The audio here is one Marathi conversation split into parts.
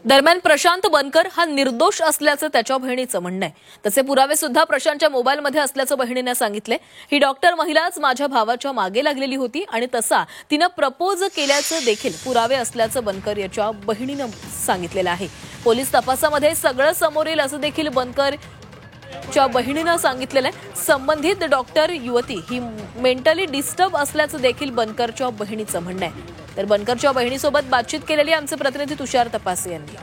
दरम्यान प्रशांत बनकर हा निर्दोष असल्याचं त्याच्या बहिणीचं म्हणणं आहे. तसे पुरावे सुद्धा प्रशांतच्या मोबाईलमध्ये असल्याचं बहिणीने सांगितले. ही डॉक्टर महिलाच माझ्या भावाच्या मागे लागलेली होती आणि तसा तिनं प्रपोज केल्याचं देखील पुरावे असल्याचं बनकर याच्या बहिणीनं सांगितलेलं आहे. पोलीस तपासामध्ये सगळं समोर येईल असं देखील बनकरच्या बहिणीनं सांगितलेलं आहे. संबंधित डॉक्टर युवती ही मेंटली डिस्टर्ब असल्याचं देखील बनकरच्या बहिणीचं म्हणणं आहे. तर बनकरच्या बहिणीसोबत बातचीत केलेली आमचे प्रतिनिधी तुषार तपासे यांनी.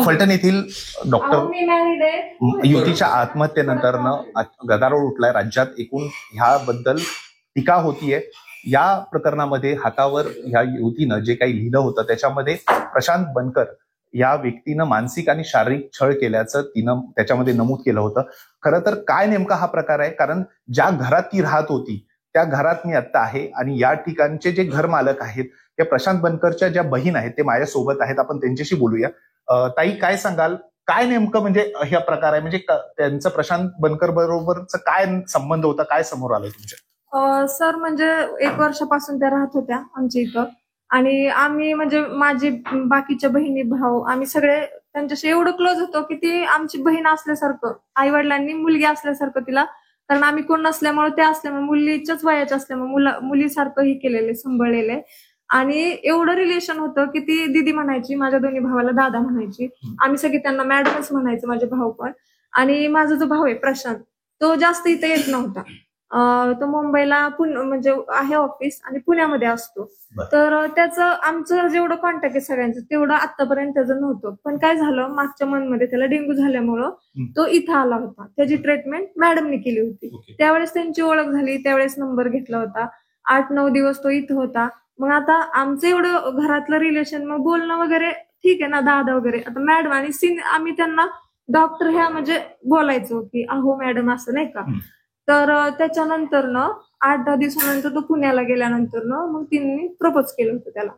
फलटण येथील डॉक्टर युवतीच्या आत्महत्येनंतरनं गदारोळ उठलाय राज्यात. एकूण ह्याबद्दल टीका होतीये. या प्रकरणामध्ये हातावर ह्या युवतीनं जे काही लिहिलं होतं त्याच्यामध्ये प्रशांत बनकर या व्यक्तीनं मानसिक आणि शारीरिक छळ केल्याचं तिनं त्याच्यामध्ये नमूद केलं होतं. खरं तर काय नेमका हा प्रकार आहे, कारण ज्या घरात ती राहत होती त्या घरात मी आत्ता आहे आणि या ठिकाणचे जे घर मालक आहेत त्या प्रशांत बनकरच्या ज्या बहीण आहेत ते माझ्यासोबत आहेत. आपण त्यांच्याशी बोलूया. ताई, काय सांगाल, काय नेमकं म्हणजे हा प्रकार आहे, म्हणजे त्यांचं प्रशांत बनकर बरोबरच काय संबंध होता, काय समोर आलं तुमच्या? सर, म्हणजे 1 वर्षापासून त्या राहत होत्या आमच्या इथं आणि आम्ही म्हणजे माझी बाकीच्या बहिणी भाऊ आम्ही सगळे त्यांच्याशी एवढं क्लोज होतो की ती आमची बहीण असल्यासारखं, आई वडिलांनी मुलगी असल्यासारखं तिला, कारण आम्ही कोण नसल्यामुळे ते असल्यामुळे मुलीच्याच वयाच्या असल्यामुळे मुलीसारखं ही केलेले सांभाळलेले आणि एवढं रिलेशन होतं की ती दीदी म्हणायची, माझ्या दोन्ही भावाला दादा म्हणायची, आम्ही सगळे त्यांना मॅडमच म्हणायचं, माझे भाऊ पण. आणि माझा जो भाऊ आहे प्रशांत, तो जास्त इथे येत नव्हता. तो मुंबईला म्हणजे आहे ऑफिस आणि पुण्यामध्ये असतो. तर त्याचं आमचं जेवढं कॉन्टॅक्ट आहे सगळ्यांचं तेवढं आतापर्यंत त्याचं नव्हतं. पण काय झालं, मागच्या मंथमध्ये त्याला डेंग्यू झाल्यामुळं तो इथं आला होता. त्याची ट्रीटमेंट मॅडमने केली होती. त्यावेळेस त्यांची ओळख झाली, त्यावेळेस नंबर घेतला होता. 8-9 दिवस तो इथं होता. मग आता आमचं एवढं घरातलं रिलेशन, मग बोलणं वगैरे ठीक आहे ना, दादा वगैरे. आता मॅडम आणि आम्ही त्यांना डॉक्टर ह्या म्हणजे बोलायचो की अहो मॅडम असं, नाही का. तर त्याच्यानंतर 8-10 दिवसानंतर तो पुण्याला गेल्यानंतर मग तिने प्रपोज केलं होतं त्याला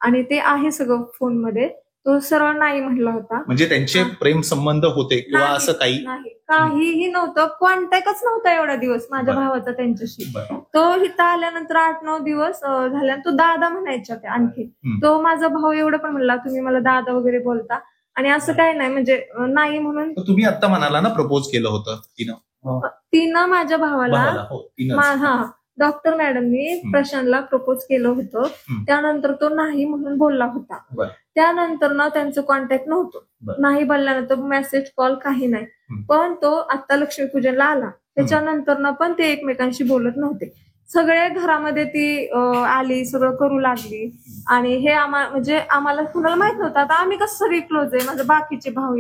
आणि ते आहे सगळं फोनमध्ये. तो सरळ नाही म्हटला होता. म्हणजे त्यांचे प्रेम संबंध होते किंवा असं काही नाही, काहीही नव्हतं. कॉन्टॅक्टच नव्हता एवढा दिवस माझ्या भावाचा त्यांच्याशी. तो इथं आल्यानंतर 8-9 दिवस झाल्यानंतर तो दादा म्हणायचा ते आणखी. तो माझा भाऊ एवढं पण म्हणला तुम्ही मला दादा वगैरे बोलता आणि असं काही नाही, म्हणजे नाही म्हणून. तुम्ही आता म्हणाला ना प्रपोज केलं होतं तिनं माझ्या भावाला डॉक्टर मॅडमनी प्रशांतला प्रपोज केलं होतं. त्यानंतर तो नाही म्हणून बोलला होता. त्यानंतर त्यांचं कॉन्टॅक्ट नव्हतं. नाही बोलल्यानंतर मेसेज कॉल काही नाही. पण तो आता लक्ष्मीपूजनला आला त्याच्यानंतर पण ते एकमेकांशी बोलत नव्हते. सगळे घरामध्ये ती आली, सगळं करू लागली आणि हे म्हणजे आम्हाला कुणाला माहित नव्हतं. आता आम्ही कसं सगळे क्लोज आहे, माझे बाकीचे भाऊ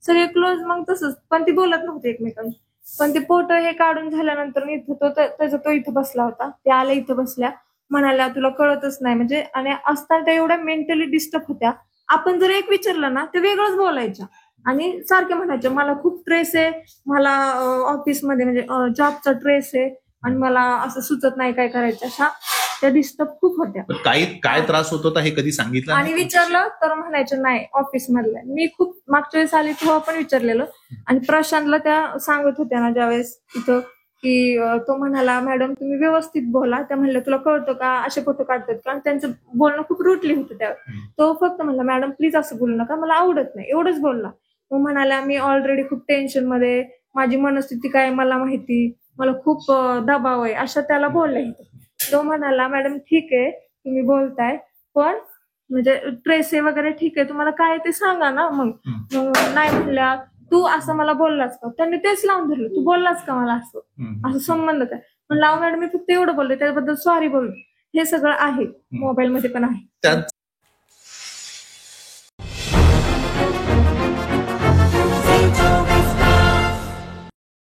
सगळे क्लोज, मग तसंच. पण ती बोलत नव्हते एकमेकांशी. पण ते फोटो हे काढून झाल्यानंतर इथं तो इथं बसला होता. ते आल्या इथं बसल्या, म्हणाल्या तुला कळतच नाही, म्हणजे. आणि असताना त्या एवढ्या मेंटली डिस्टर्ब होत्या. आपण जर एक विचारलं ना ते वेगळंच बोलायच्या आणि सारखे म्हणायच्या मला खूप ट्रेस आहे, मला ऑफिसमध्ये म्हणजे जॉबचा ट्रेस आहे आणि मला असं सुचत नाही काय करायचं. अशा त्या डिस्टर्ब खूप होत्या. काय त्रास होत होता हे कधी सांगितलं आणि विचारलं तर म्हणायचं नाही ऑफिस मधल्या. मी खूप मागच्या वेळेस आली तेव्हा पण विचारलेलं आणि प्रशांतला त्या सांगत होत्या ना ज्यावेळेस इथं की तो म्हणाला मॅडम तुम्ही व्यवस्थित बोला. त्या म्हणल्या तुला कळतं का असे फोटो काढतात का. त्यांचं बोलणं खूप रुटली होतं त्यावेळेस. तो फक्त म्हणला मॅडम प्लीज असं बोलू नका, मला आवडत नाही, एवढंच बोलला. मग म्हणाला मी ऑलरेडी खूप टेन्शन मध्ये, माझी मनस्थिती काय मला माहिती, मला खूप दबाव आहे, अशा त्याला बोलल्या. तो म्हणाला मॅडम ठीक आहे तुम्ही बोलताय, पण म्हणजे ट्रेस वगैरे ठीक आहे, तुम्हाला काय ते सांगा ना. मग नाही म्हणल्या तू असं मला बोललास का. त्यांनी तेच लावून धरलं, तू बोललास का मला असं संबंध काय. म्हणलं मॅडम मी फक्त एवढं बोलले, त्याबद्दल सॉरी बोलले. हे सगळं आहे मोबाईल मध्ये पण आहे.